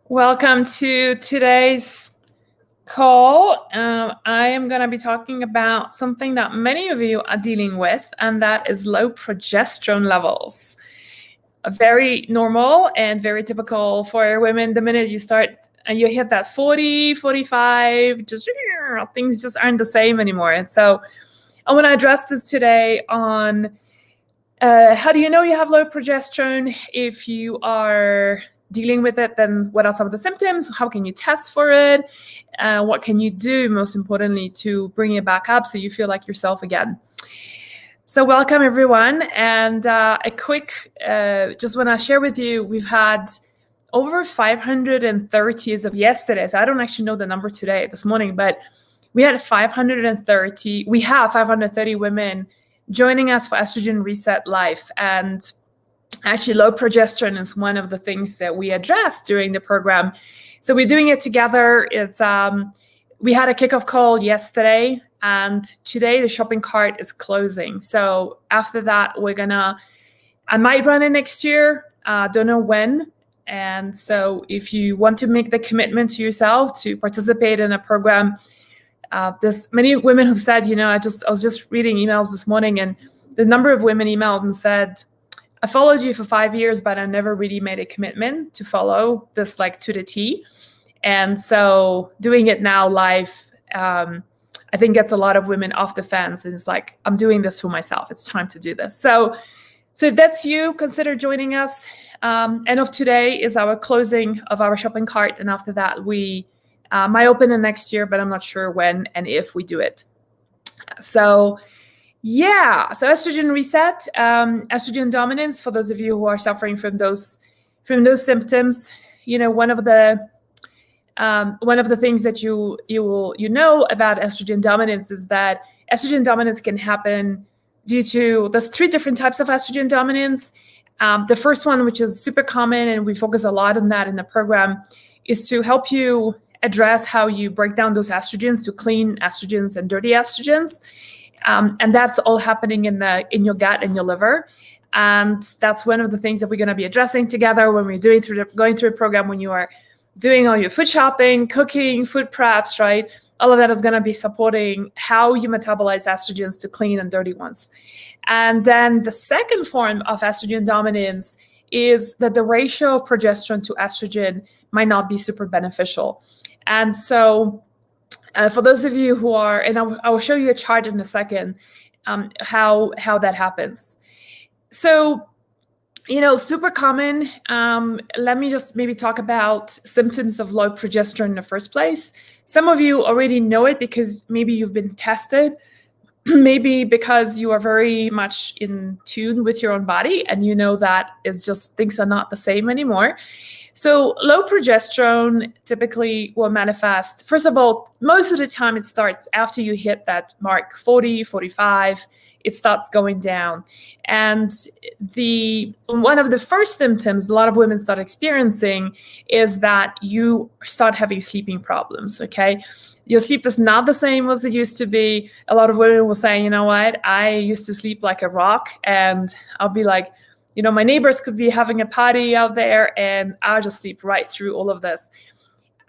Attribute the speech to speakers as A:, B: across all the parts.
A: Welcome to today's call. I am going to be talking about something that many of you are dealing with, and that is low progesterone levels. Very normal and very typical for women. The minute you start and you hit that 40, 45, things just aren't the same anymore. And so I want to address this today on how do you know you have low progesterone? If you are dealing with it, then what are some of the symptoms? How can you test for it? What can you do, most importantly, to bring it back up so you feel like yourself again? So welcome, everyone. And a quick, just want to share with you, we've had over 530 as of yesterday. So I don't actually know the number this morning, but we have 530 women joining us for Estrogen Reset Live. And actually, low progesterone is one of the things that we address during the program. So we're doing it together. It's we had a kickoff call yesterday, and today the shopping cart is closing. So after that, I might run it next year. Don't know when. And so if you want to make the commitment to yourself to participate in a program, there's many women who've said, I was just reading emails this morning, and the number of women emailed and said, I followed you for 5 years, but I never really made a commitment to follow this like to the T. And so doing it now live, I think gets a lot of women off the fence. And it's like, I'm doing this for myself. It's time to do this. So if that's you, consider joining us. End of today is our closing of our shopping cart. And after that, we might open it next year, but I'm not sure when and if we do it. So Estrogen Reset, Estrogen Dominance, for those of you who are suffering from those symptoms, one of the things that you know about estrogen dominance is that estrogen dominance can happen due to, there's 3 different types of estrogen dominance. The first one, which is super common, and we focus a lot on that in the program, is to help you address how you break down those estrogens to clean estrogens and dirty estrogens. And that's all happening in your gut and your liver. And that's one of the things that we're going to be addressing together when we're going through a program, when you are doing all your food shopping, cooking, food preps, right? All of that is going to be supporting how you metabolize estrogens to clean and dirty ones. And then the second form of estrogen dominance is that the ratio of progesterone to estrogen might not be super beneficial. And so for those of you who are, and I will show you a chart in a second, how that happens. So, super common. Let me just maybe talk about symptoms of low progesterone in the first place. Some of you already know it because maybe you've been tested, maybe because you are very much in tune with your own body and you know that it's just things are not the same anymore. So low progesterone typically will manifest, first of all, most of the time it starts after you hit that mark 40, 45, it starts going down. And one of the first symptoms a lot of women start experiencing is that you start having sleeping problems, okay? Your sleep is not the same as it used to be. A lot of women will say, you know what, I used to sleep like a rock, and I'll be like, my neighbors could be having a party out there and I'll just sleep right through all of this.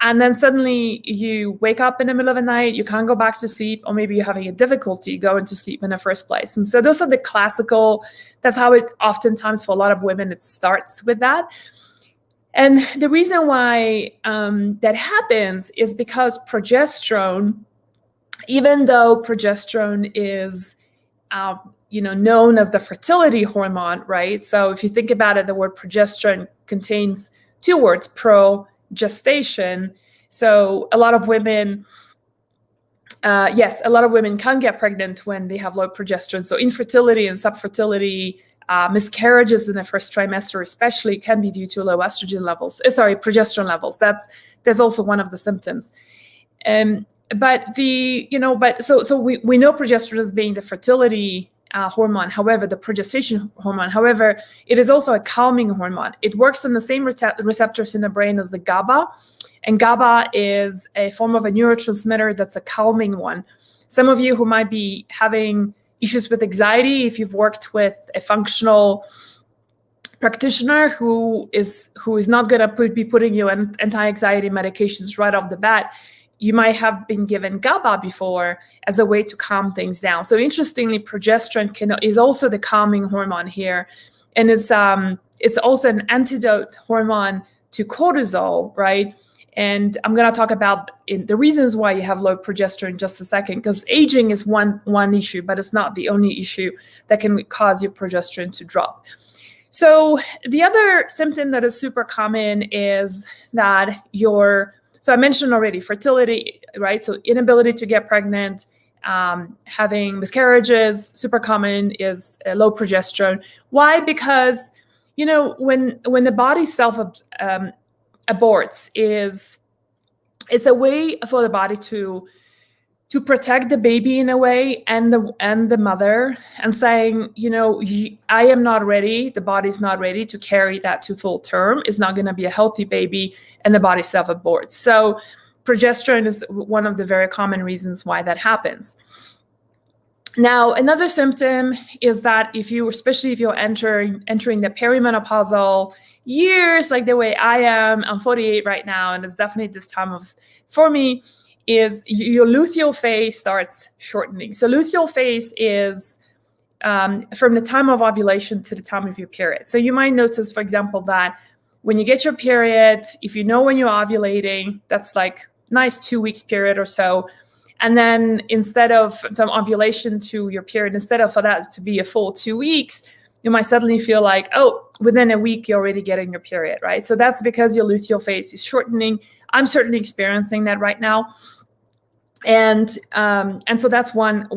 A: And then suddenly you wake up in the middle of the night, you can't go back to sleep, or maybe you're having a difficulty going to sleep in the first place. And so those are the classical, that's how it oftentimes for a lot of women, it starts with that. And the reason why that happens is because progesterone, even though progesterone is known as the fertility hormone, right? So if you think about it, the word progesterone contains 2 words, progestation. So a lot of women can get pregnant when they have low progesterone. So infertility and subfertility, miscarriages in the first trimester especially can be due to low progesterone levels. There's also one of the symptoms. So we know progesterone as being the fertility hormone, however, the progestation hormone. However, it is also a calming hormone. It works on the same receptors in the brain as the GABA, and GABA is a form of a neurotransmitter that's a calming one. Some of you who might be having issues with anxiety, if you've worked with a functional practitioner who is not going to be putting you on anti-anxiety medications right off the bat, you might have been given GABA before as a way to calm things down. So interestingly, progesterone is also the calming hormone here, and it's also an antidote hormone to cortisol, right? And I'm going to talk about the reasons why you have low progesterone in just a second, because aging is one issue, but it's not the only issue that can cause your progesterone to drop. So the other symptom that is super common is that so I mentioned already, fertility, right? So inability to get pregnant, having miscarriages, super common is low progesterone. Why? Because, when the body aborts, it's a way for the body to protect the baby in a way, and the mother, and saying, I am not ready, the body's not ready to carry that to full term, it's not going to be a healthy baby, and the body self-aborts. So progesterone is one of the very common reasons why that happens. Now, another symptom is that especially if you're entering the perimenopausal years, like the way I am, I'm 48 right now, and it's definitely this time for me, is your luteal phase starts shortening. So luteal phase is from the time of ovulation to the time of your period. So you might notice, for example, that when you get your period, if you know when you're ovulating, that's like nice 2 weeks period or so. And then instead of from ovulation to your period, instead of for that to be a full 2 weeks, you might suddenly feel like, within a week, you're already getting your period, right? So that's because your luteal phase is shortening. I'm certainly experiencing that right now. And so that's one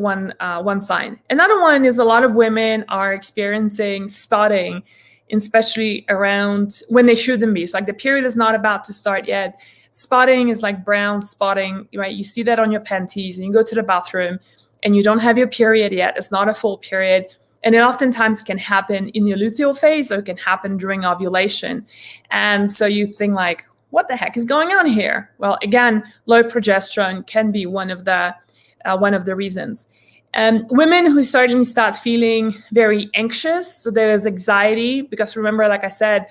A: sign. Another one is a lot of women are experiencing spotting, especially around when they shouldn't be. So like the period is not about to start yet. Spotting is like brown spotting, right? You see that on your panties, and you go to the bathroom and you don't have your period yet. It's not a full period. And it oftentimes can happen in your luteal phase, or it can happen during ovulation. And so you think like, what the heck is going on here? Well, again, low progesterone can be one of the reasons. Women who suddenly start feeling very anxious, so there is anxiety, because remember, like I said,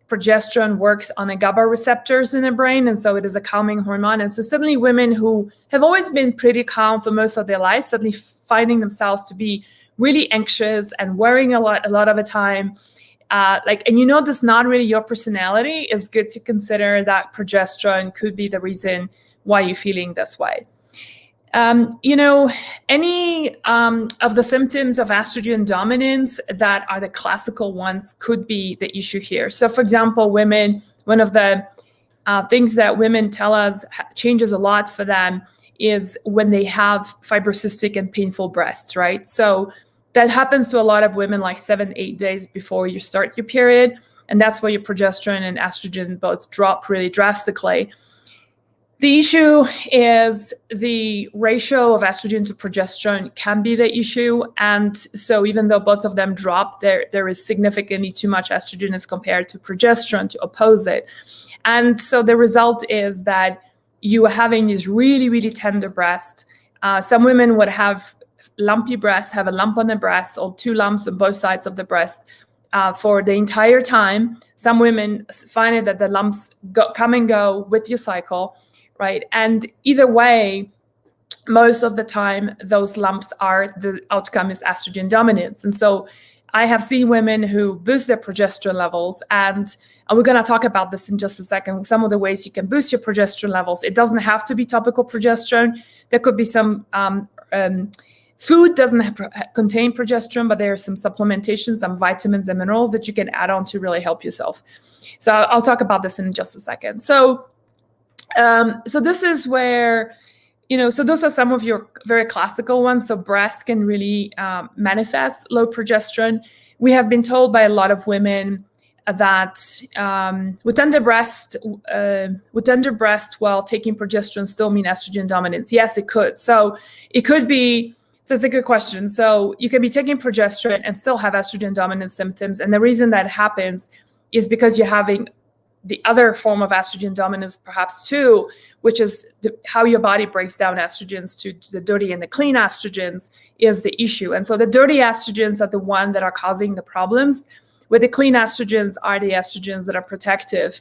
A: progesterone works on the GABA receptors in the brain, and so it is a calming hormone. And so suddenly women who have always been pretty calm for most of their life, suddenly finding themselves to be really anxious and worrying a lot of the time. And this is not really your personality, it's good to consider that progesterone could be the reason why you're feeling this way. Any of the symptoms of estrogen dominance that are the classical ones could be the issue here. So for example, women, one of the things that women tell us changes a lot for them is when they have fibrocystic and painful breasts, right? So that happens to a lot of women like 7-8 days before you start your period. And that's where your progesterone and estrogen both drop really drastically. The issue is the ratio of estrogen to progesterone can be the issue. And so even though both of them drop, there is significantly too much estrogen as compared to progesterone to oppose it. And so the result is that you are having these really, really tender breasts. Some women would have lumpy breasts, have a lump on the breast or 2 lumps on both sides of the breast for the entire time. Some women find that the lumps come and go with your cycle, right? And either way, most of the time, those lumps the outcome is estrogen dominance. And so I have seen women who boost their progesterone levels, and we're going to talk about this in just a second, some of the ways you can boost your progesterone levels. It doesn't have to be topical progesterone. There could be some food doesn't contain progesterone, but there are some supplementation, some vitamins and minerals that you can add on to really help yourself. So I'll talk about this in just a second. So this is where, so those are some of your very classical ones. So breast can really manifest low progesterone. We have been told by a lot of women that with tender breast while taking progesterone still mean estrogen dominance. Yes, it could. So it could be. So it's a good question. So you can be taking progesterone and still have estrogen dominant symptoms. And the reason that happens is because you're having the other form of estrogen dominance perhaps too, which is how your body breaks down estrogens to the dirty and the clean estrogens is the issue. And so the dirty estrogens are the one that are causing the problems, where the clean estrogens are the estrogens that are protective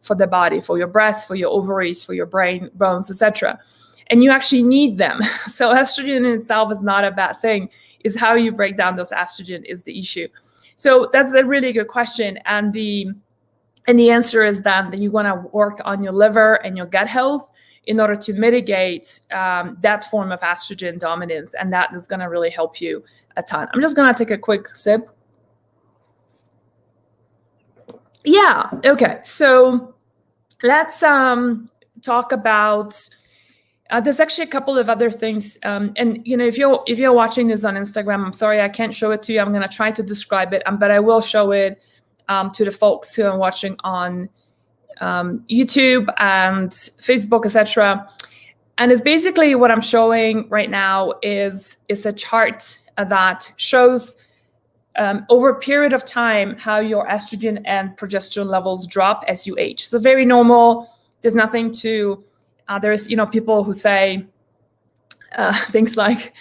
A: for the body, for your breasts, for your ovaries, for your brain, bones, etc. And you actually need them. So estrogen in itself is not a bad thing. It's how you break down those estrogen is the issue. So that's a really good question. And the answer is that you want to work on your liver and your gut health in order to mitigate that form of estrogen dominance. And that is going to really help you a ton. I'm just going to take a quick sip. Yeah, okay. So let's talk about, there's actually a couple of other things. And if you're watching this on Instagram, I'm sorry, I can't show it to you. I'm going to try to describe it, but I will show it to the folks who are watching on YouTube and Facebook, etc. And it's basically what I'm showing right now is a chart that shows over a period of time how your estrogen and progesterone levels drop as you age. So very normal. There's nothing to, there's, people who say things like,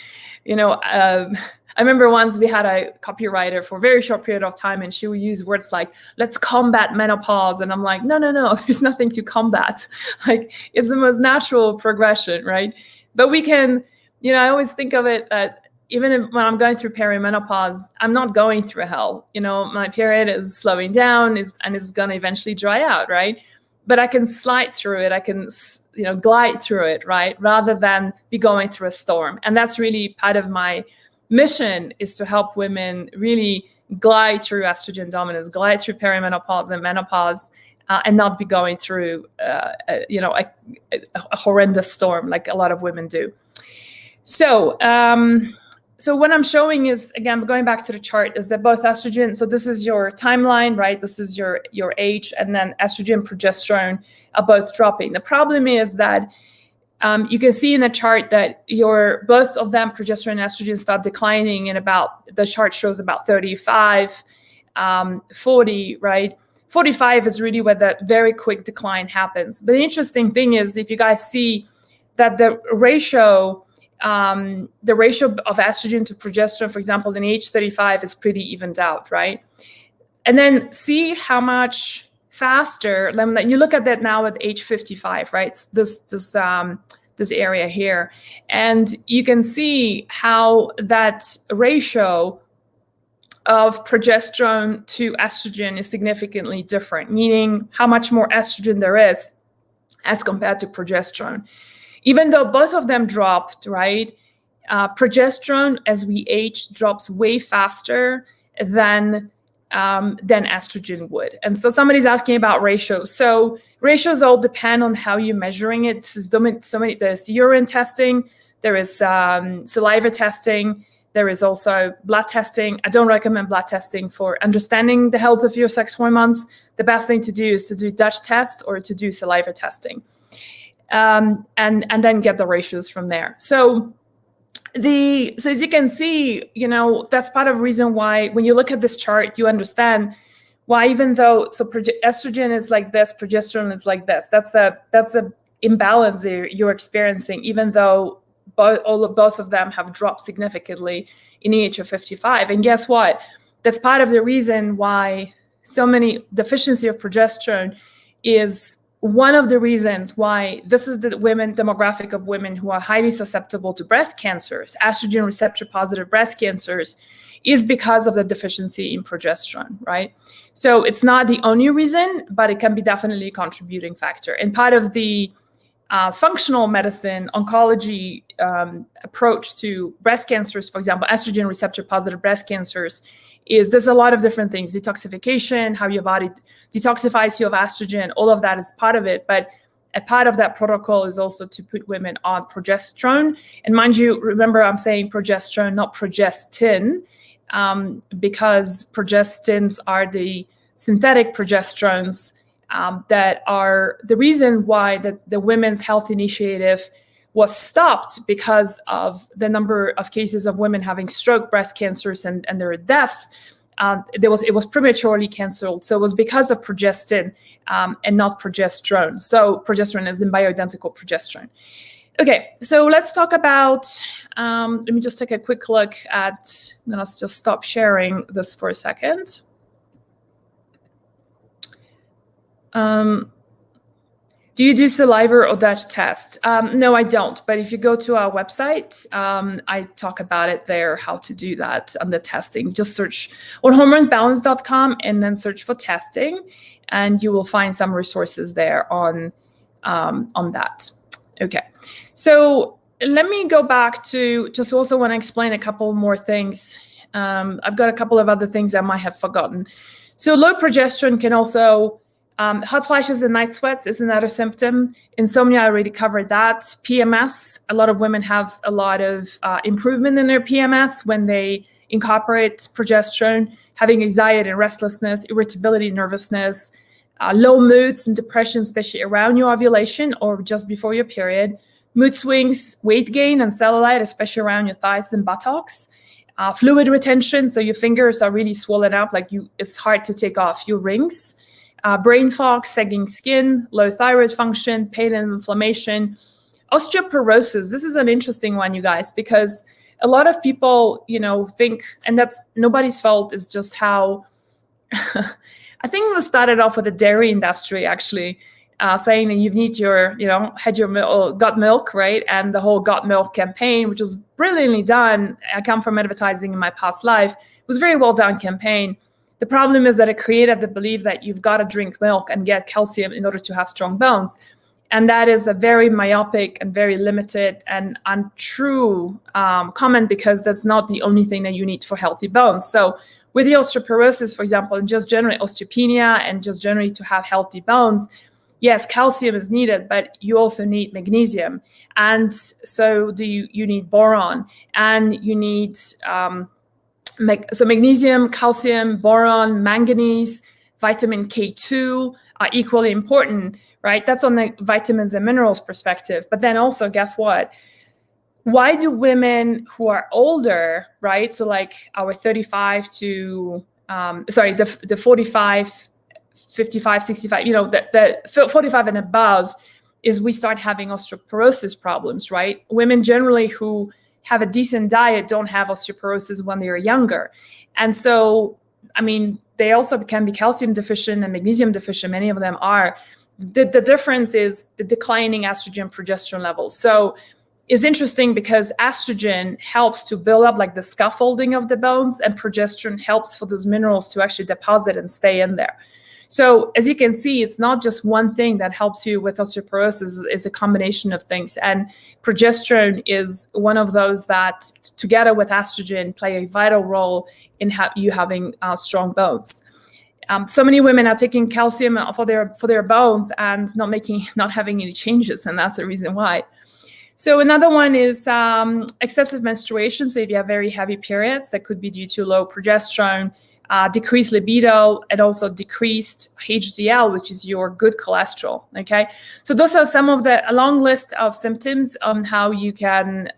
A: I remember once we had a copywriter for a very short period of time, and she would use words like, let's combat menopause. And I'm like, no, there's nothing to combat. Like, it's the most natural progression, right? But we can, I always think of it that even when I'm going through perimenopause, I'm not going through hell. My period is slowing down and it's going to eventually dry out, right? But I can slide through it. I can, glide through it, right? Rather than be going through a storm. And that's really part of my mission, is to help women really glide through estrogen dominance, glide through perimenopause and menopause, and not be going through, a horrendous storm like a lot of women do. So, so what I'm showing is, again, going back to the chart, is that both estrogen, so this is your timeline, right? This is your age, and then estrogen, progesterone are both dropping. The problem is that you can see in the chart that both of them, progesterone and estrogen, start declining in the chart shows about 35, 40, right? 45 is really where the very quick decline happens. But the interesting thing is, if you guys see that the ratio of estrogen to progesterone, for example, in age 35 is pretty evened out, right? And then see how much faster, you look at that now at age 55, right? This area here. And you can see how that ratio of progesterone to estrogen is significantly different, meaning how much more estrogen there is as compared to progesterone. Even though both of them dropped, right? Progesterone, as we age, drops way faster than estrogen would. And so somebody's asking about ratios. So ratios all depend on how you're measuring it. There's urine testing, there is saliva testing, there is also blood testing. I don't recommend blood testing for understanding the health of your sex hormones. The best thing to do is to do Dutch test or to do saliva testing. And then get the ratios from there. So as you can see, that's part of the reason why when you look at this chart, you understand why, even though estrogen is like this, progesterone is like this. That's a imbalance you're experiencing, even though both of them have dropped significantly in the age of 55. And guess what? That's part of the reason why so many deficiency of progesterone is one of the reasons why this is the demographic of women who are highly susceptible to breast cancers, estrogen receptor positive breast cancers, is because of the deficiency in progesterone, right? So it's not the only reason, but it can be definitely a contributing factor. And part of the functional medicine oncology approach to breast cancers, for example, estrogen receptor positive breast cancers, there's a lot of different things: detoxification, how your body detoxifies you of estrogen, all of that is part of it. But a part of that protocol is also to put women on progesterone. And mind you, remember I'm saying progesterone, not progestin, because progestins are the synthetic progesterones that are the reason why the Women's Health Initiative was stopped, because of the number of cases of women having stroke, breast cancers, and their deaths. It was prematurely canceled. So it was because of progestin and not progesterone. So progesterone is the bioidentical progesterone. Okay, so let's talk about, let me just take a quick look at, I'm gonna just stop sharing this for a second. Do you do saliva or Dutch test? No, I don't. But if you go to our website, I talk about it there, how to do that on the testing. Just search on hormonesbalance.com and then search for testing, and you will find some resources there on that. Okay, so let me go back to just also want to explain a couple more things. I've got a couple of other things I might have forgotten. So low progesterone can also hot flashes and night sweats is another symptom. Insomnia, I already covered that. PMS, a lot of women have a lot of improvement in their PMS when they incorporate progesterone, having anxiety and restlessness, irritability, nervousness, low moods and depression, especially around your ovulation or just before your period, mood swings, weight gain and cellulite, especially around your thighs and buttocks, fluid retention, so your fingers are really swollen up, like it's hard to take off your rings, brain fog, sagging skin, low thyroid function, pain and inflammation, osteoporosis. This is an interesting one, you guys, because a lot of people, think, and that's nobody's fault, is just how, I think it was started off with the dairy industry, actually, saying that you need your, had your milk, got milk, right? And the whole got milk campaign, which was brilliantly done. I come from advertising in my past life. It was a very well done campaign. The problem is that it created the belief that you've got to drink milk and get calcium in order to have strong bones. And that is a very myopic and very limited and untrue comment, because that's not the only thing that you need for healthy bones. So with the osteoporosis, for example, and just generally osteopenia and just generally to have healthy bones, yes, calcium is needed, but you also need magnesium. And so you need boron, and you need magnesium, calcium, boron, manganese, vitamin K2 are equally important, right? That's on the vitamins and minerals perspective. But then also, guess what? Why do women who are older, right? So like our 35 to, the 45, 55, 65, the 45 and above is we start having osteoporosis problems, right? Women generally who have a decent diet don't have osteoporosis when they're younger. And so, they also can be calcium deficient and magnesium deficient. Many of them are. The difference is the declining estrogen progesterone levels. So it's interesting because estrogen helps to build up like the scaffolding of the bones, and progesterone helps for those minerals to actually deposit and stay in there. So as you can see, it's not just one thing that helps you with osteoporosis, it's a combination of things. And progesterone is one of those that, together with estrogen, play a vital role in you having strong bones. So many women are taking calcium for their bones and not having any changes, and that's the reason why. So another one is excessive menstruation. So if you have very heavy periods, that could be due to low progesterone, decreased libido, and also decreased HDL, which is your good cholesterol. Okay, so those are some of a long list of symptoms on how you can,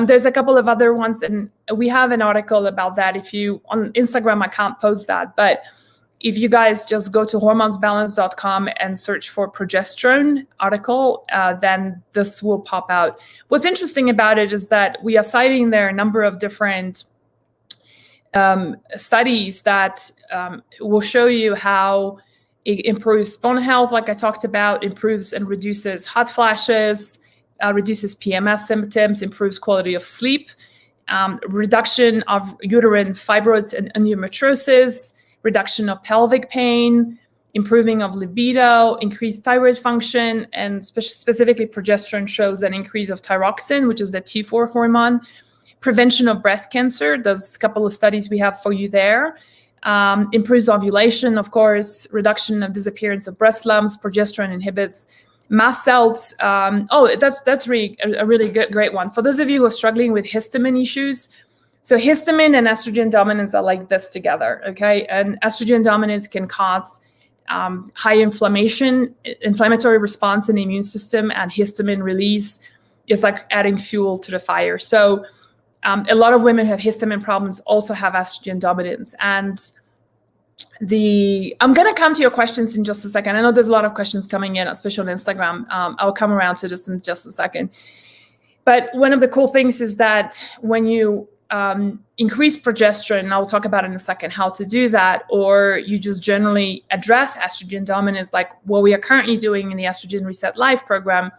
A: there's a couple of other ones, and we have an article about that. If you on Instagram, I can't post that, but if you guys just go to hormonesbalance.com and search for progesterone article, then this will pop out. What's interesting about it is that we are citing there a number of different studies that will show you how it improves bone health, like I talked about, improves and reduces hot flashes, reduces PMS symptoms, improves quality of sleep, reduction of uterine fibroids and endometriosis, reduction of pelvic pain, improving of libido, increased thyroid function, and specifically progesterone shows an increase of thyroxine, which is the T4 hormone. Prevention of breast cancer, there's a couple of studies we have for you there. Improves ovulation, of course, reduction of disappearance of breast lumps, progesterone inhibits mast cells. That's really a really great one. For those of you who are struggling with histamine issues, so histamine and estrogen dominance are like this together, okay? And estrogen dominance can cause high inflammatory response in the immune system, and histamine release is like adding fuel to the fire. So a lot of women who have histamine problems also have estrogen dominance. And I'm going to come to your questions in just a second. I know there's a lot of questions coming in, especially on Instagram. I'll come around to this in just a second. But one of the cool things is that when you increase progesterone, and I'll talk about in a second how to do that, or you just generally address estrogen dominance like what we are currently doing in the Estrogen Reset Live program,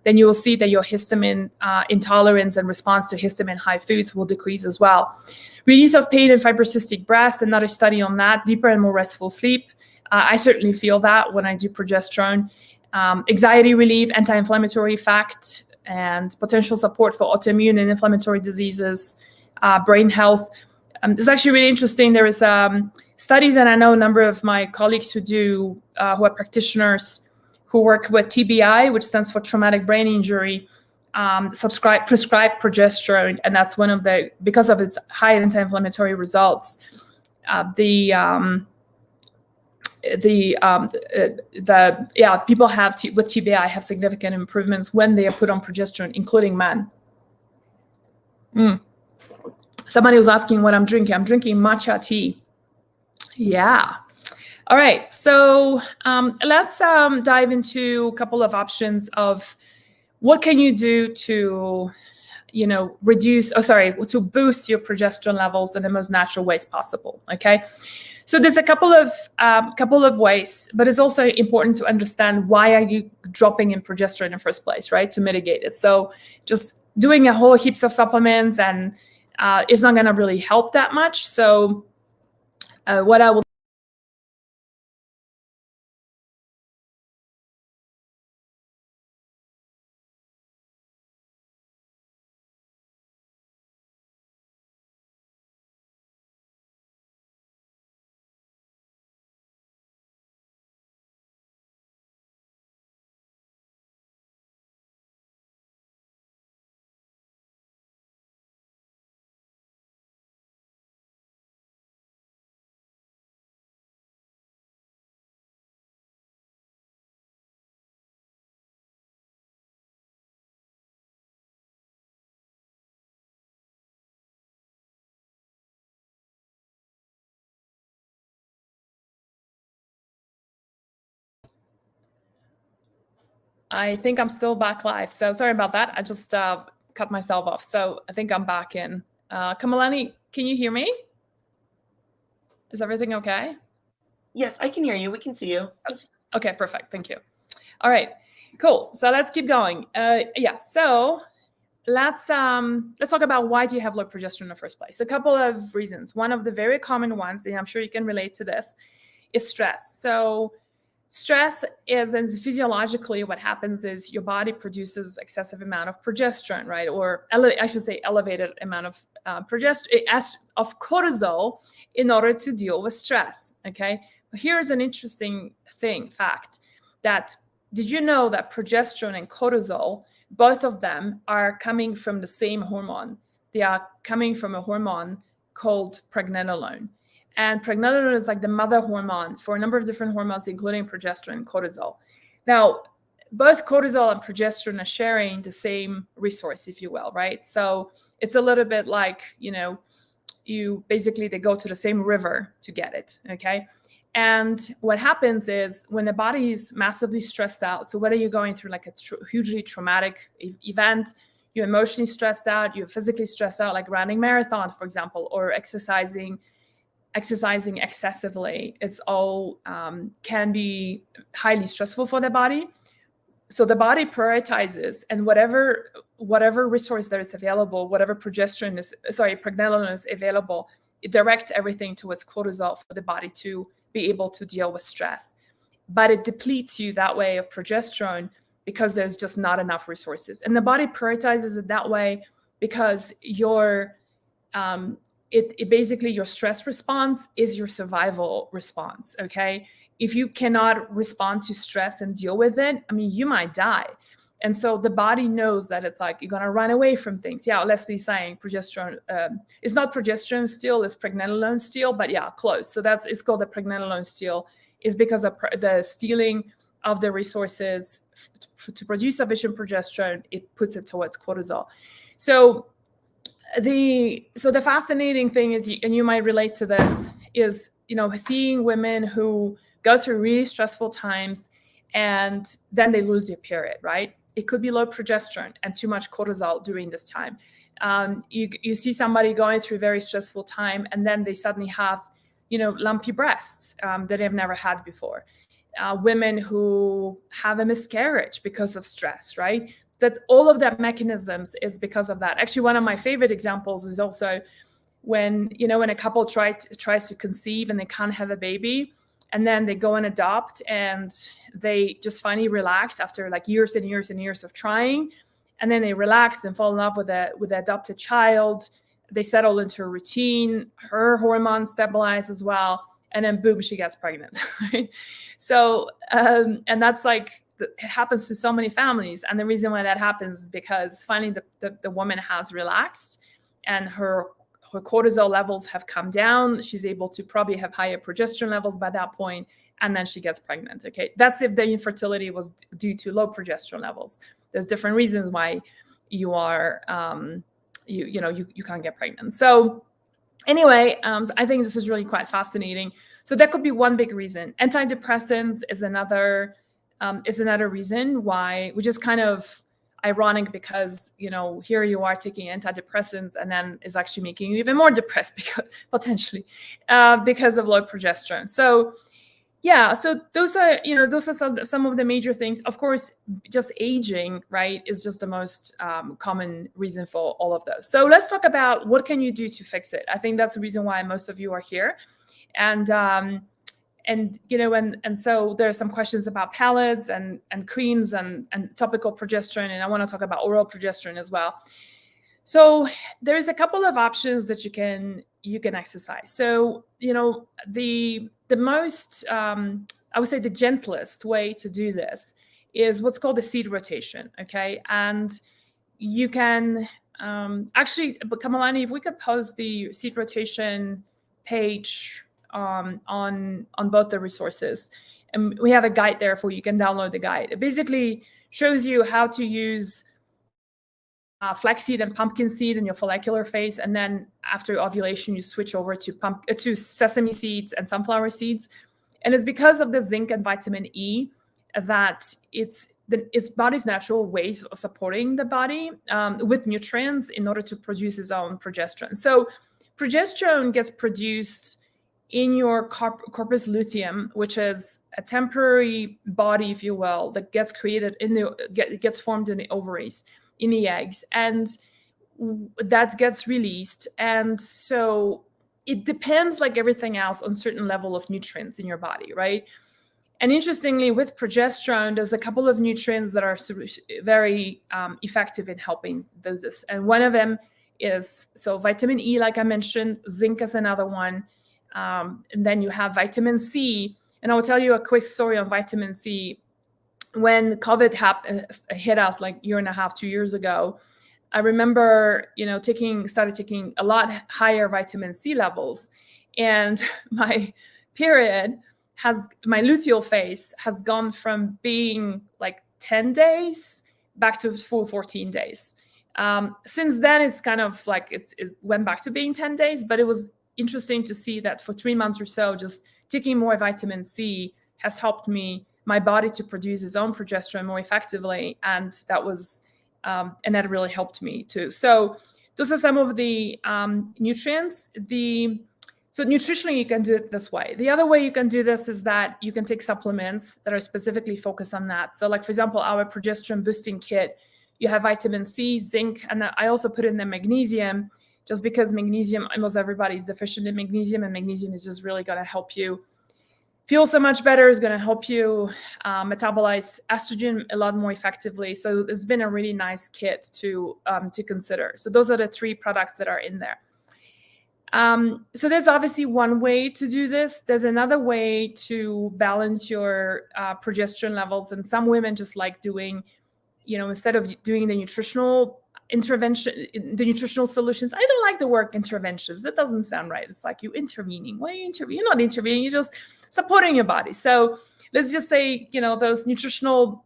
A: then you will see that your histamine intolerance and response to histamine high foods will decrease as well. Release of pain and fibrocystic breast, another study on that, deeper and more restful sleep. I certainly feel that when I do progesterone. Anxiety relief, anti-inflammatory effect, and potential support for autoimmune and inflammatory diseases, brain health. It's actually really interesting. There is studies, and I know a number of my colleagues who are practitioners who work with TBI, which stands for traumatic brain injury, prescribe progesterone, and that's one of the, because of its high anti-inflammatory results. People with TBI have significant improvements when they are put on progesterone, including men. Somebody was asking what I'm drinking. I'm drinking matcha tea. Yeah. All right. So let's dive into a couple of options of what can you do to, to boost your progesterone levels in the most natural ways possible. Okay. So there's a couple of ways, but it's also important to understand why are you dropping in progesterone in the first place, right? To mitigate it. So just doing a whole heaps of supplements and is not going to really help that much. So what I will I think I'm still back live. So sorry about that. I just cut myself off. So I think I'm back in. Kamalani, can you hear me? Is everything okay?
B: Yes, I can hear you. We can see you.
A: Okay, perfect. Thank you. All right, cool. So let's keep going. So let's talk about why do you have low progesterone in the first place. A couple of reasons. One of the very common ones, and I'm sure you can relate to this, is stress. So stress is, and physiologically what happens is your body produces excessive amount of progesterone, right? Or I should say elevated amount of cortisol in order to deal with stress, okay? But here's an interesting fact, that did you know that progesterone and cortisol, both of them are coming from the same hormone? They are coming from a hormone called pregnenolone. And pregnenolone is like the mother hormone for a number of different hormones, including progesterone and cortisol. Now, both cortisol and progesterone are sharing the same resource, if you will, right? So it's a little bit like, they go to the same river to get it, okay? And what happens is when the body is massively stressed out, so whether you're going through like a hugely traumatic event, you're emotionally stressed out, you're physically stressed out, like running marathons, for example, or exercising excessively, it's all can be highly stressful for the body. So the body prioritizes, and whatever resource that is available, whatever pregnenolone is available, it directs everything towards cortisol for the body to be able to deal with stress. But it depletes you that way of progesterone because there's just not enough resources. And the body prioritizes it that way because basically your stress response is your survival response, okay? If you cannot respond to stress and deal with it, you might die. And so the body knows that it's like, you're going to run away from things. Yeah, Leslie's saying progesterone, it's not progesterone steal, it's pregnenolone steal, but yeah, close. So it's called the pregnenolone steal, is because of the stealing of the resources to produce sufficient progesterone, it puts it towards cortisol. So the fascinating thing is, and you might relate to this, is, seeing women who go through really stressful times and then they lose their period, right? it could be low progesterone and too much cortisol during this time. You see somebody going through a very stressful time, and then they suddenly have, lumpy breasts that they've never had before. Women who have a miscarriage because of stress, right? That's all of that mechanisms is because of that. Actually, one of my favorite examples is also when a couple tries to conceive and they can't have a baby, and then they go and adopt, and they just finally relax after like years and years and years of trying, and then they relax and fall in love with the adopted child. They settle into a routine. Her hormones stabilize as well, and then boom, she gets pregnant. Right? So, and that's like it happens to so many families, and the reason why that happens is because finally the woman has relaxed, and her cortisol levels have come down. She's able to probably have higher progesterone levels by that point, and then she gets pregnant. Okay, that's if the infertility was due to low progesterone levels. There's different reasons why you are you can't get pregnant. So anyway, so I think this is really quite fascinating. So that could be one big reason. Antidepressants is another reason why, which is kind of ironic because here you are taking antidepressants and then is actually making you even more depressed because potentially because of low progesterone. So yeah, so those are some of the major things. Of course, just aging, right, is just the most common reason for all of those. So let's talk about what can you do to fix it. I think that's the reason why most of you are here, and so there are some questions about pellets and creams and topical progesterone, and I want to talk about oral progesterone as well. So there's a couple of options that you can exercise. So the most I would say the gentlest way to do this is what's called a seed rotation. Okay, and you can actually, but Kamalani, if we could post the seed rotation page on both the resources, and we have a guide there for you. You can download the guide. It basically shows you how to use flaxseed and pumpkin seed in your follicular phase, and then after ovulation you switch over to sesame seeds and sunflower seeds. And it's because of the zinc and vitamin E that it's body's natural ways of supporting the body with nutrients in order to produce its own progesterone. So progesterone gets produced in your corpus luteum, which is a temporary body, if you will, that gets created gets formed in the ovaries, in the eggs, and that gets released. And so it depends, like everything else, on certain level of nutrients in your body, right? And interestingly, with progesterone, there's a couple of nutrients that are very effective in helping those. And one of them is vitamin E, like I mentioned. Zinc is another one. And then you have vitamin C. And I will tell you a quick story on vitamin C. When COVID hit us like 1.5 to 2 years ago, I remember, started taking a lot higher vitamin C levels, and my luteal phase has gone from being like 10 days back to full 14 days. Since then, it's kind of like it went back to being 10 days, but it was interesting to see that for 3 months or so, just taking more vitamin C has helped my body to produce its own progesterone more effectively, and that really helped me too. So those are some of the nutrients. So nutritionally, you can do it this way. The other way you can do this is that you can take supplements that are specifically focused on that. So like, for example, our progesterone boosting kit, you have vitamin C, zinc, and I also put in the magnesium, just because magnesium, almost everybody's deficient in magnesium, and magnesium is just really going to help you feel so much better. Is going to help you metabolize estrogen a lot more effectively. So it's been a really nice kit to consider. So those are the 3 products that are in there. So there's obviously one way to do this. There's another way to balance your progesterone levels, and some women just like doing, instead of doing the nutritional intervention, the nutritional solutions. I don't like the word interventions. That doesn't sound right. It's like you intervening. Why are you intervening? You're not intervening. You're just supporting your body. So let's just say, those nutritional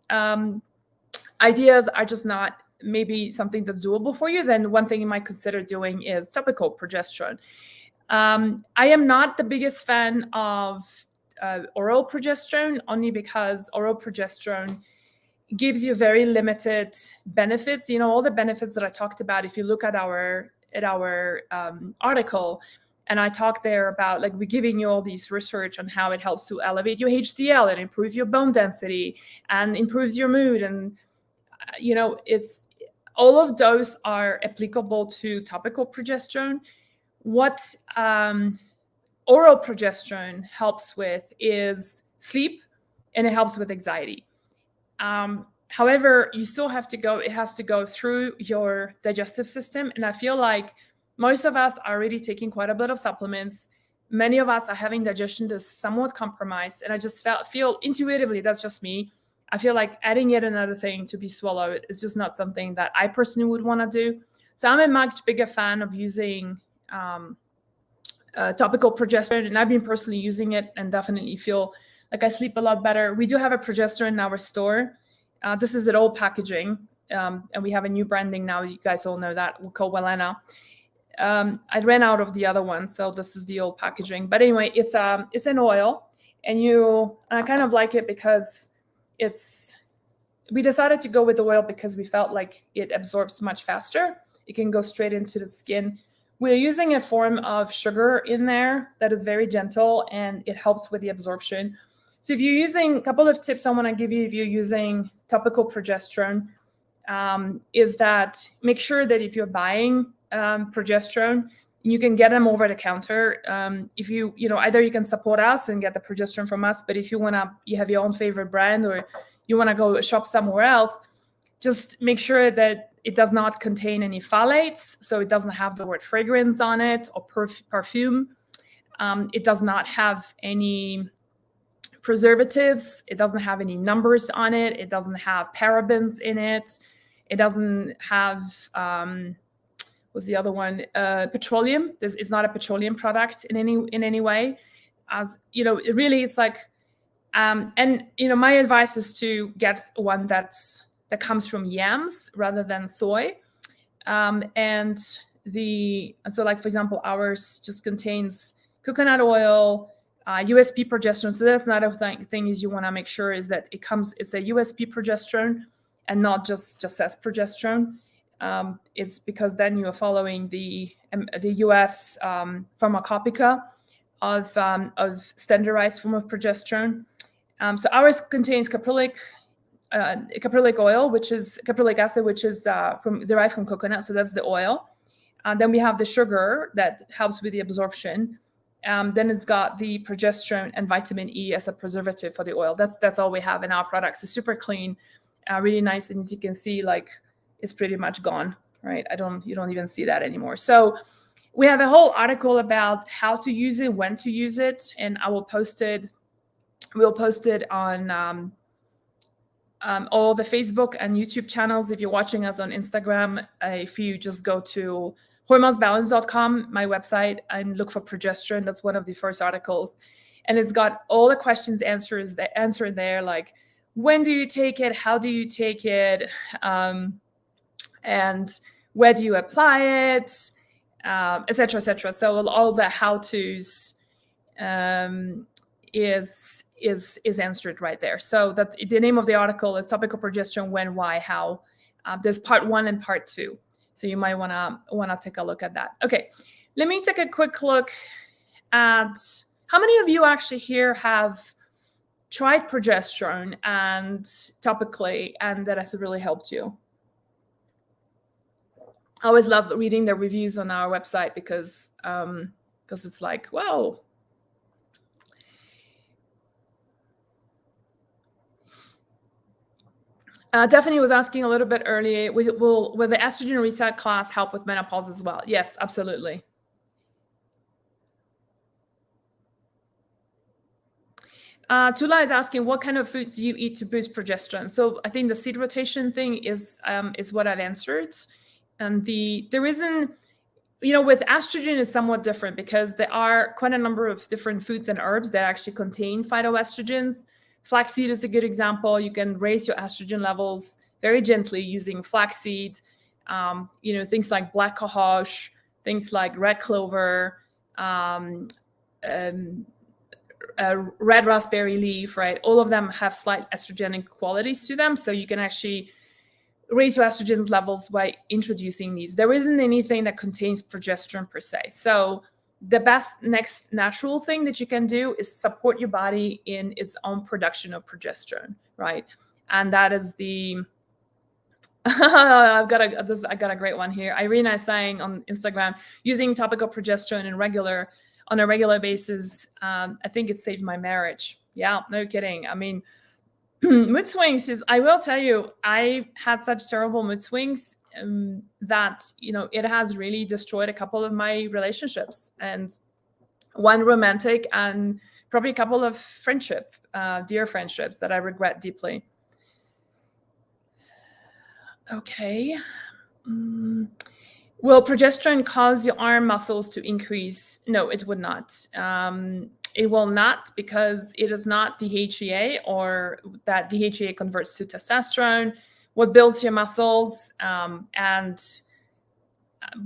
A: ideas are just not maybe something that's doable for you. Then one thing you might consider doing is topical progesterone. I am not the biggest fan of oral progesterone, only because oral progesterone gives you very limited benefits. All the benefits that I talked about, if you look at our article, and I talked there about, like, we're giving you all these research on how it helps to elevate your HDL and improve your bone density and improves your mood. And, it's all of those are applicable to topical progesterone. What oral progesterone helps with is sleep, and it helps with anxiety. However, you still have to go, it has to go through your digestive system. And I feel like most of us are already taking quite a bit of supplements. Many of us are having digestion that's somewhat compromised. And I just feel intuitively, that's just me, I feel like adding yet another thing to be swallowed is just not something that I personally would want to do. So I'm a much bigger fan of using topical progesterone, and I've been personally using it and definitely feel like I sleep a lot better. We do have a progesterone in our store. This is an old packaging, and we have a new branding now. You guys all know that. We're called Magdalena. I ran out of the other one, so this is the old packaging. But anyway, it's an oil, and I kind of like it because we decided to go with the oil because we felt like it absorbs much faster. It can go straight into the skin. We're using a form of sugar in there that is very gentle, and it helps with the absorption. So if you're using, a couple of tips I want to give you if you're using topical progesterone, is that make sure that if you're buying progesterone, you can get them over the counter. If either you can support us and get the progesterone from us, but if you have your own favorite brand, or you want to go shop somewhere else, just make sure that it does not contain any phthalates. So it doesn't have the word fragrance on it or perfume. It does not have any preservatives. It doesn't have any numbers on it. It doesn't have parabens in it. It doesn't have, what's the other one? Petroleum. It's not a petroleum product in any way. As it really is like, my advice is to get one that comes from yams rather than soy. So like, for example, ours just contains coconut oil, USP progesterone. So that's another thing is you want to make sure is that it's a USP progesterone and not just says progesterone. It's because then you are following the US pharmacopoeia of standardized form of progesterone. So ours contains caprylic oil, which is caprylic acid, which is derived from coconut. So that's the oil. Then we have the sugar that helps with the absorption. Then it's got the progesterone and vitamin E as a preservative for the oil. That's all we have in our products. It's super clean, really nice, and as you can see, like, it's pretty much gone, right? You don't even see that anymore. So we have a whole article about how to use it, when to use it, and I will post it. We'll post it on all the Facebook and YouTube channels. If you're watching us on Instagram, if you just go to hormonesbalance.com, my website, and look for progesterone, that's one of the first articles. And it's got all the questions answered there, like, when do you take it? How do you take it? And where do you apply it? Et cetera, et cetera. So all the how-tos is answered right there. So that the name of the article is Topical Progesterone, When, Why, How. There's part 1 and part 2. So you might wanna take a look at that. Okay, let me take a quick look at how many of you actually here have tried progesterone and topically, and that has really helped you. I always love reading the reviews on our website because it's like, wow. Daphne was asking a little bit earlier, will the Estrogen Reset class help with menopause as well? Yes, absolutely. Tula is asking, what kind of foods do you eat to boost progesterone? So I think the seed rotation thing is what I've answered. And the reason, with estrogen is somewhat different because there are quite a number of different foods and herbs that actually contain phytoestrogens. Flaxseed is a good example. You can raise your estrogen levels very gently using flaxseed. Things like black cohosh, things like red clover, red raspberry leaf, right? All of them have slight estrogenic qualities to them. So you can actually raise your estrogen levels by introducing these. There isn't anything that contains progesterone per se. So the best next natural thing that you can do is support your body in its own production of progesterone, right? And that is the I got a great one here. Irina is saying on Instagram, using topical progesterone on a regular basis, I think it saved my marriage. Yeah, no kidding. I mean, mood swings is, I will tell you, I had such terrible mood swings that, it has really destroyed a couple of my relationships, and one romantic and probably a couple of dear friendships that I regret deeply. Okay. Will progesterone cause your arm muscles to increase? No, it would not. It will not, because it is not DHEA, or that DHEA converts to testosterone. What builds your muscles, but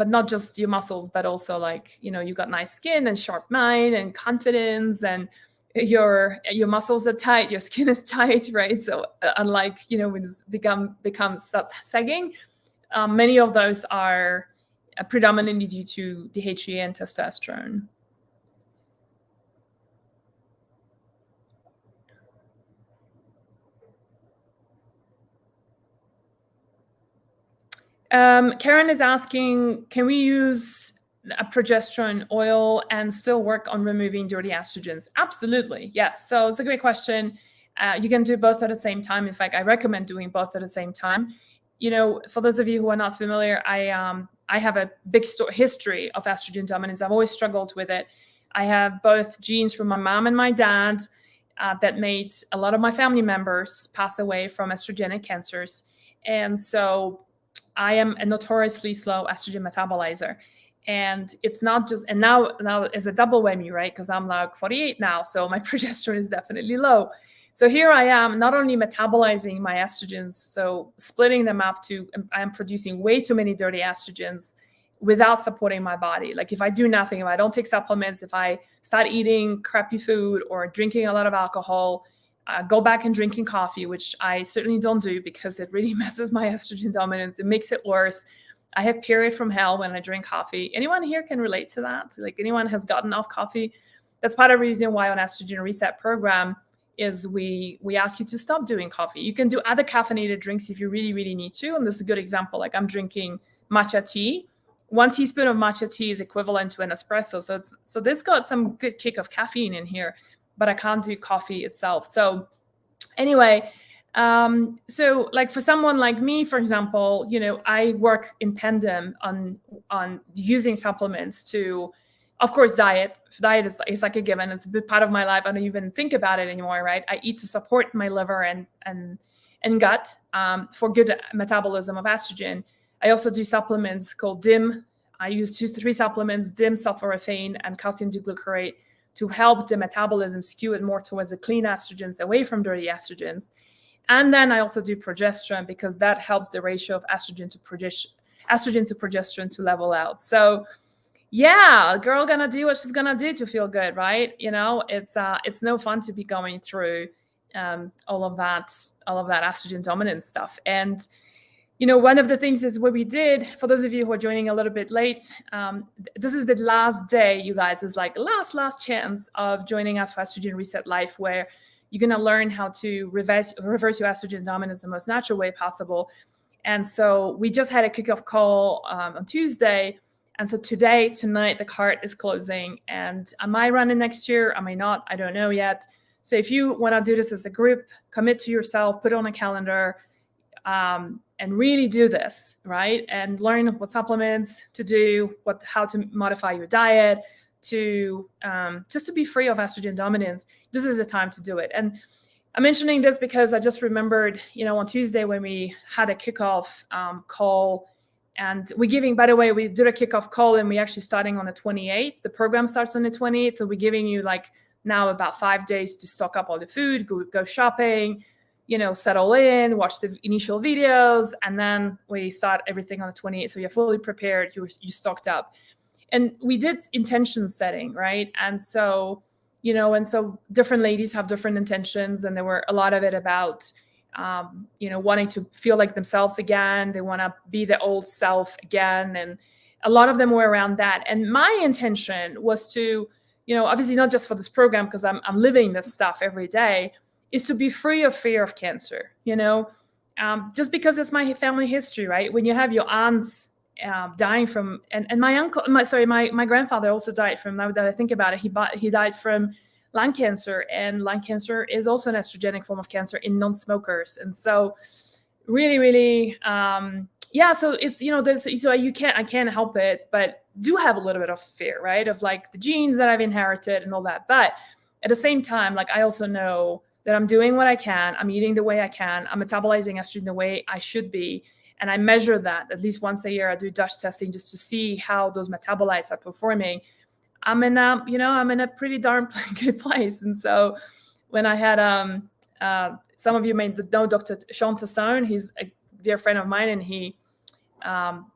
A: not just your muscles, but also you got nice skin and sharp mind and confidence, and your muscles are tight, your skin is tight, right? So unlike when it becomes sagging, many of those are predominantly due to DHEA and testosterone. Karen is asking, can we use a progesterone oil and still work on removing dirty estrogens? Absolutely, yes. So it's a great question. You can do both at the same time. In fact, I recommend doing both at the same time. For those of you who are not familiar, I have a big history of estrogen dominance. I've always struggled with it. I have both genes from my mom and my dad that made a lot of my family members pass away from estrogenic cancers. And so I am a notoriously slow estrogen metabolizer. And it's not just, and now it's a double whammy, right? Because I'm like 48 now, so my progesterone is definitely low. So here I am, not only metabolizing my estrogens, so splitting them up I am producing way too many dirty estrogens without supporting my body. Like if I do nothing, if I don't take supplements, if I start eating crappy food or drinking a lot of alcohol, go back and drinking coffee, which I certainly don't do because it really messes my estrogen dominance. It makes it worse. I have period from hell when I drink coffee. Anyone here can relate to that? Like anyone has gotten off coffee? That's part of the reason why on Estrogen Reset program is we ask you to stop doing coffee. You can do other caffeinated drinks if you really, really need to. And this is a good example. Like I'm drinking matcha tea. 1 teaspoon of matcha tea is equivalent to an espresso. So this got some good kick of caffeine in here, but I can't do coffee itself. So anyway, so like for someone like me, for example, I work in tandem on using supplements to, of course, diet is like a given. It's a big part of my life. I don't even think about it anymore, right? I eat to support my liver and gut for good metabolism of estrogen. I also do supplements called DIM. I use 2 to 3 supplements, DIM, sulforaphane, and calcium D-glucarate, to help the metabolism skew it more towards the clean estrogens, away from dirty estrogens. And then I also do progesterone, because that helps the ratio of estrogen to progesterone to level out. So yeah, a girl gonna do what she's gonna do to feel good, right? It's no fun to be going through all of that estrogen dominance stuff. And one of the things is what we did, for those of you who are joining a little bit late, this is the last day, you guys, is like last chance of joining us for Estrogen Reset Life, where you're going to learn how to reverse your estrogen dominance in the most natural way possible. And so we just had a kickoff call on Tuesday. And so tonight, the cart is closing. And I might run it next year, I may not, I don't know yet. So if you want to do this as a group, commit to yourself, put it on a calendar, and really do this, right? And learn what supplements to do, how to modify your diet to just to be free of estrogen dominance. This is the time to do it. And I'm mentioning this because I just remembered, on Tuesday when we had a kickoff call, and we did a kickoff call, and we actually starting on the 28th. The program starts on the 28th. So we're giving you now about 5 days to stock up all the food, go shopping, settle in, watch the initial videos, and then we start everything on the 28th. So you're fully prepared, you're stocked up. And we did intention setting, right? And so and so different ladies have different intentions, and there were a lot of it about, wanting to feel like themselves again. They want to be the old self again. And a lot of them were around that. And my intention was to, obviously not just for this program, because I'm living this stuff every day, is to be free of fear of cancer, just because it's my family history, right? When you have your aunts dying from, and my grandfather also died from, now that I think about it, he died from lung cancer, and lung cancer is also an estrogenic form of cancer in non-smokers. And so really, so it's, I can't help it, but do have a little bit of fear, right? Of like the genes that I've inherited and all that. But at the same time, like, I also know that I'm doing what I can. I'm eating the way I can. I'm metabolizing estrogen the way I should be. And I measure that at least once a year. I do Dutch testing just to see how those metabolites are performing. I'm in a pretty darn good place. And so when I had, some of you may know Dr. Sean Tassone, he's a dear friend of mine, and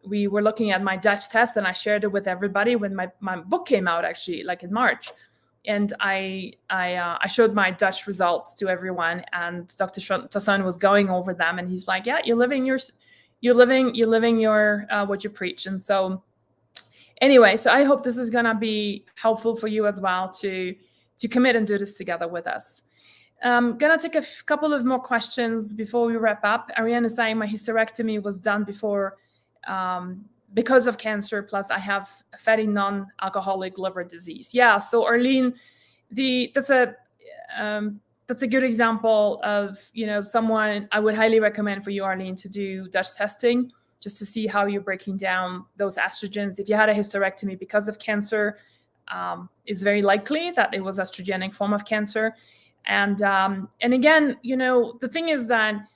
A: we were looking at my Dutch test, and I shared it with everybody when my book came out, actually, like in March. And I showed my Dutch results to everyone, and Dr. Tassone was going over them, and he's like, yeah, you're living your what you preach. And so anyway, so I hope this is going to be helpful for you as well to commit and do this together with us. I'm going to take a couple of more questions before we wrap up. Ariane is saying my hysterectomy was done before because of cancer, plus I have fatty non-alcoholic liver disease. Yeah, so Arlene, that's a good example of, someone I would highly recommend for you, Arlene, to do Dutch testing, just to see how you're breaking down those estrogens. If you had a hysterectomy because of cancer, it's very likely that it was estrogenic form of cancer. And again, the thing is that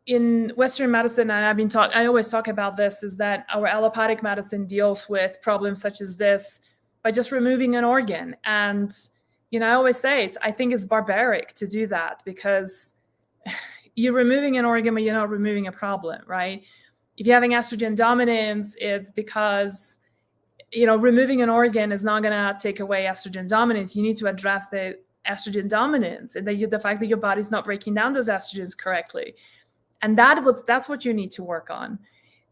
A: in Western medicine, and I always talk about this, is that our allopathic medicine deals with problems such as this by just removing an organ. And, I always say I think it's barbaric to do that, because you're removing an organ, but you're not removing a problem, right? If you're having estrogen dominance, it's because, removing an organ is not going to take away estrogen dominance. You need to address the estrogen dominance and the fact that your body's not breaking down those estrogens correctly. And that's what you need to work on.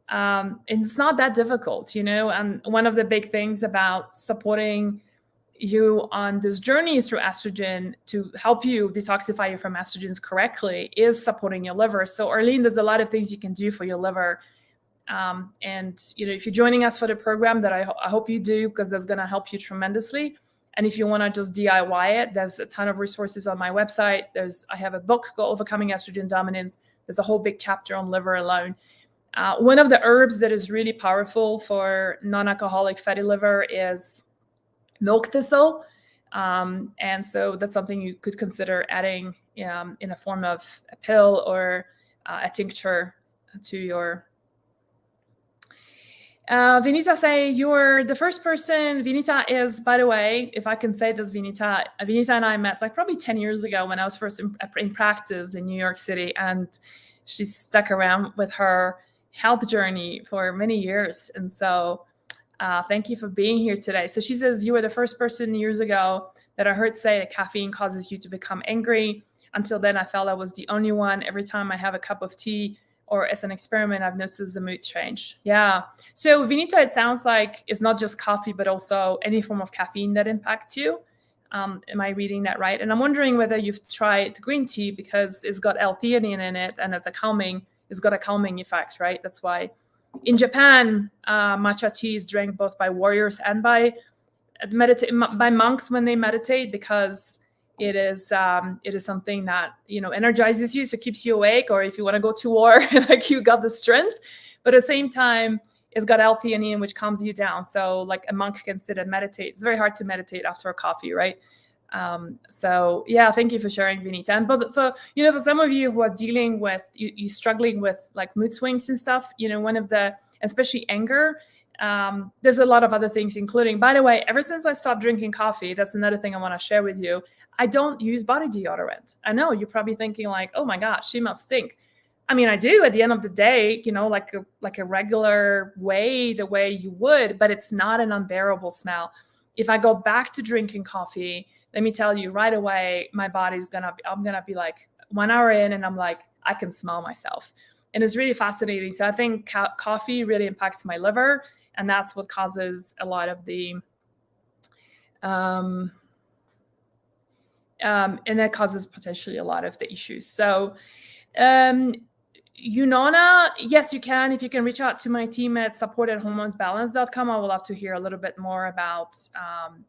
A: And it's not that difficult, and one of the big things about supporting you on this journey through estrogen to help you detoxify you from estrogens correctly is supporting your liver. So Arlene, there's a lot of things you can do for your liver. And, if you're joining us for the program, that I hope you do, because that's going to help you tremendously. And if you want to just DIY it, there's a ton of resources on my website. I have a book called Overcoming Estrogen Dominance. There's a whole big chapter on liver alone. One of the herbs that is really powerful for non-alcoholic fatty liver is milk thistle. And so that's something you could consider adding in a form of a pill or a tincture to your. Vinita say you're the first person. Vinita is, by the way, if I can say this, Vinita and I met like probably 10 years ago when I was first in practice in New York City, and she stuck around with her health journey for many years. And so thank you for being here today. So she says you were the first person years ago that I heard say that caffeine causes you to become angry. Until then, I felt I was the only one. Every time I have a cup of tea or as an experiment, I've noticed the mood change. Yeah. So Vinita, it sounds like it's not just coffee, but also any form of caffeine that impacts you. Am I reading that right? And I'm wondering whether you've tried green tea, because it's got L-theanine in it, and it's got a calming effect, right? That's why in Japan, matcha tea is drank both by warriors and by monks when they meditate, because it is something that, energizes you, so keeps you awake, or if you want to go to war, like you got the strength. But at the same time, it's got L-theanine, which calms you down. So like a monk can sit and meditate. It's very hard to meditate after a coffee, right? So yeah, thank you for sharing, Vinita. And but for some of you who are dealing with you struggling with like mood swings and stuff, one of the, especially anger. There's a lot of other things, including, by the way, ever since I stopped drinking coffee, that's another thing I want to share with you. I don't use body deodorant. I know you're probably thinking like, oh my gosh, she must stink. I mean, I do at the end of the day, like a regular way, the way you would, but it's not an unbearable smell. if I go back to drinking coffee, let me tell you right away, my body's I'm gonna be like 1 hour in and I'm like, I can smell myself. And it's really fascinating. So I think coffee really impacts my liver, and that's what causes a lot of the, and that causes potentially a lot of the issues. So, Yunona, yes, you can. If you can reach out to my team at support@hormonesbalance.com, I would love to hear a little bit more about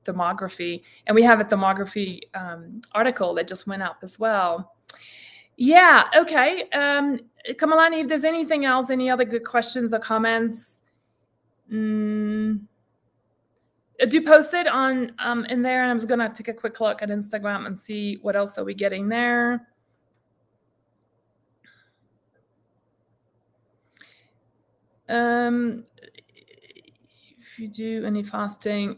A: thermography. And we have a thermography article that just went up as well. Yeah, okay. Kamalani, if there's anything else, any other good questions or comments, do post it on in there, and I'm just gonna take a quick look at Instagram and see what else are we getting there. If you do any fasting,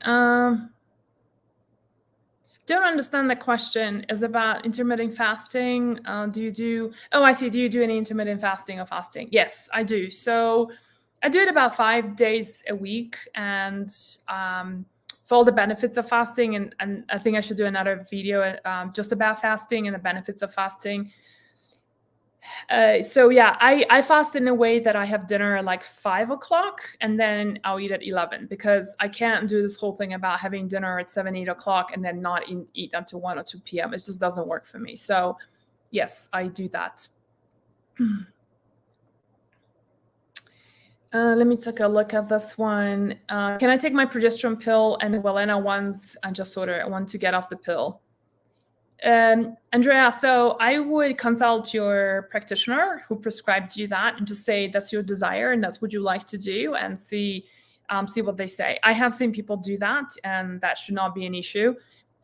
A: don't understand the question. Is about intermittent fasting. Do you do? Oh, I see. Do you do any intermittent fasting or fasting? Yes, I do. So I do it about 5 days a week, and for all the benefits of fasting, and I think I should do another video just about fasting and the benefits of fasting. So yeah, I fast in a way that I have dinner at like 5 o'clock and then I'll eat at 11, because I can't do this whole thing about having dinner at 7, 8 o'clock and then not eat until 1 or 2 p.m. It just doesn't work for me. So yes, I do that. Let me take a look at this one. Can I take my progesterone pill and the Valena ones and just sort of want to get off the pill? Andrea, so I would consult your practitioner who prescribed you that and just say that's your desire and that's what you like to do, and see what they say. I have seen people do that, and that should not be an issue.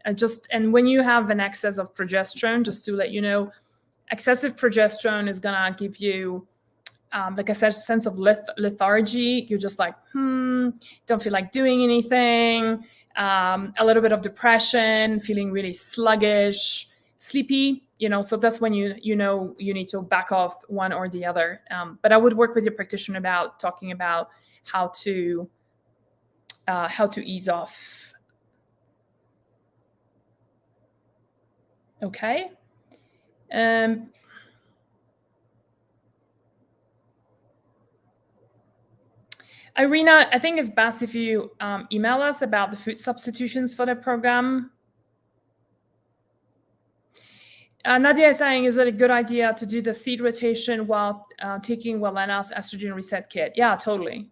A: And when you have an excess of progesterone, just to let you know, excessive progesterone is gonna give you like a sense of lethargy. You're just like, don't feel like doing anything. A little bit of depression, feeling really sluggish, sleepy, so that's when you know you need to back off one or the other. But I would work with your practitioner about talking about how to ease off. Okay. Irina, I think it's best if you email us about the food substitutions for the program. Nadia is saying, is it a good idea to do the seed rotation while taking Valena's Estrogen Reset kit? Yeah, totally.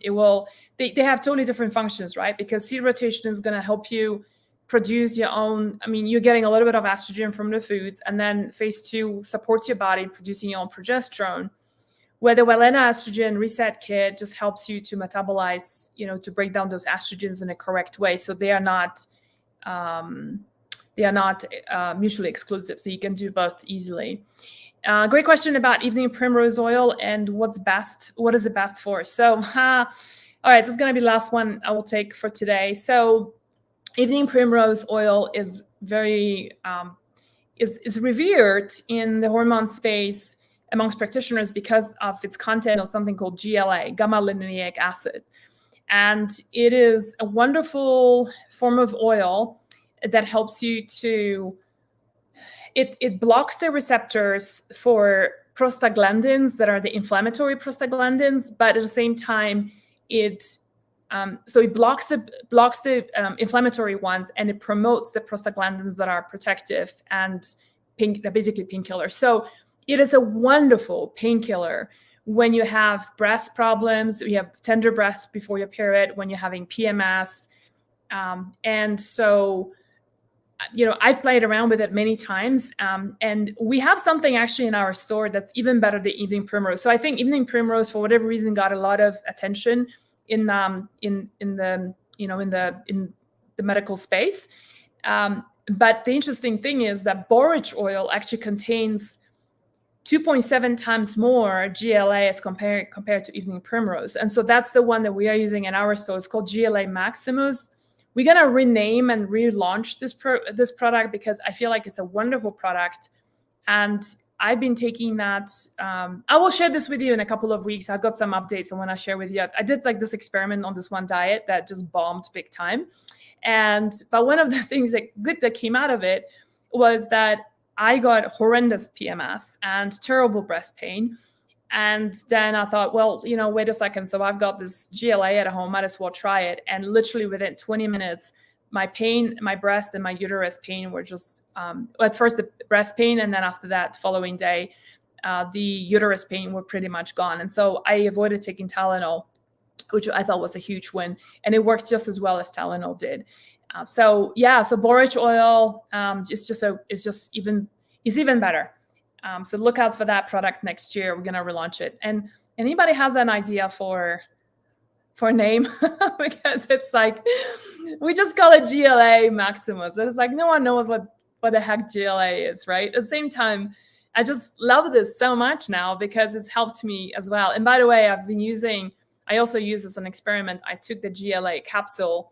A: It will. They have totally different functions, right? Because seed rotation is going to help you produce your own. I mean, you're getting a little bit of estrogen from the foods, and then phase 2 supports your body in producing your own progesterone. Where the Valena Estrogen Reset Kit just helps you to metabolize, to break down those estrogens in a correct way, so they are not mutually exclusive. So you can do both easily. Great question about evening primrose oil and what's best. What is it best for? So, all right, this is going to be the last one I will take for today. So, evening primrose oil is very is revered in the hormone space amongst practitioners because of its content of something called GLA, gamma linolenic acid. And it is a wonderful form of oil that helps you to, it blocks the receptors for prostaglandins that are the inflammatory prostaglandins, but at the same time, it blocks the inflammatory ones, and it promotes the prostaglandins that are protective and they're basically painkillers. So it is a wonderful painkiller when you have breast problems, you have tender breasts before your period, when you're having PMS. And so, I've played around with it many times. And we have something actually in our store that's even better than evening primrose. So I think evening primrose, for whatever reason, got a lot of attention in the medical space. But the interesting thing is that borage oil actually contains 2.7 times more GLA as compared to evening primrose. And so that's the one that we are using in our store. It's called GLA Maximus. We're going to rename and relaunch this product because I feel like it's a wonderful product. And I've been taking that. I will share this with you in a couple of weeks. I've got some updates I want to share with you. I did like this experiment on this one diet that just bombed big time. But one of the things that came out of it was that I got horrendous PMS and terrible breast pain. And then I thought, well, wait a second. So I've got this GLA at home, might as well try it. And literally within 20 minutes, my pain, my breast and my uterus pain were just, at first the breast pain. And then after that, following day, the uterus pain were pretty much gone. And so I avoided taking Tylenol, which I thought was a huge win. And it works just as well as Tylenol did. So borage oil is even better. So look out for that product next year. We're gonna relaunch it. And anybody has an idea for a name? Because it's like we just call it GLA Maximus. And it's like no one knows what the heck GLA is, right? At the same time, I just love this so much now because it's helped me as well. And by the way, I also use as an experiment. I took the GLA capsule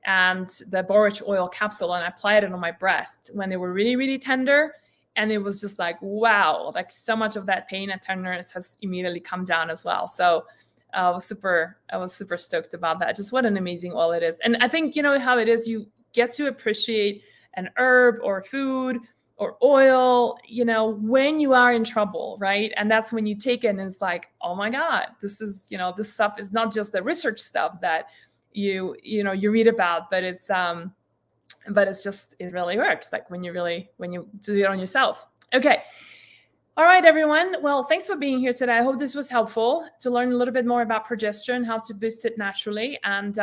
A: and the borage oil capsule and I applied it on my breast when they were really, really tender. And it was just like, wow, like so much of that pain and tenderness has immediately come down as well. So I was super stoked about that. Just what an amazing oil it is. And I think, how it is, you get to appreciate an herb or food or oil, when you are in trouble, right? And that's when you take it and it's like, oh my God, this is, this stuff is not just the research stuff that you read about, but it's just, it really works. Like when you do it on yourself. Okay. All right, everyone. Well, thanks for being here today. I hope this was helpful to learn a little bit more about progesterone, how to boost it naturally, and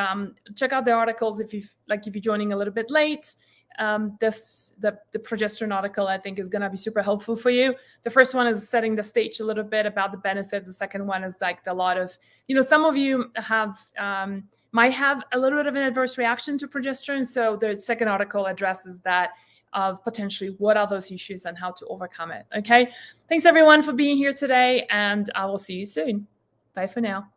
A: check out the articles if you're joining a little bit late. The progesterone article, I think, is going to be super helpful for you. The first one is setting the stage a little bit about the benefits. The second one is like a lot of, some of you might have a little bit of an adverse reaction to progesterone. So the second article addresses that of potentially what are those issues and how to overcome it. Okay. Thanks everyone for being here today, and I will see you soon. Bye for now.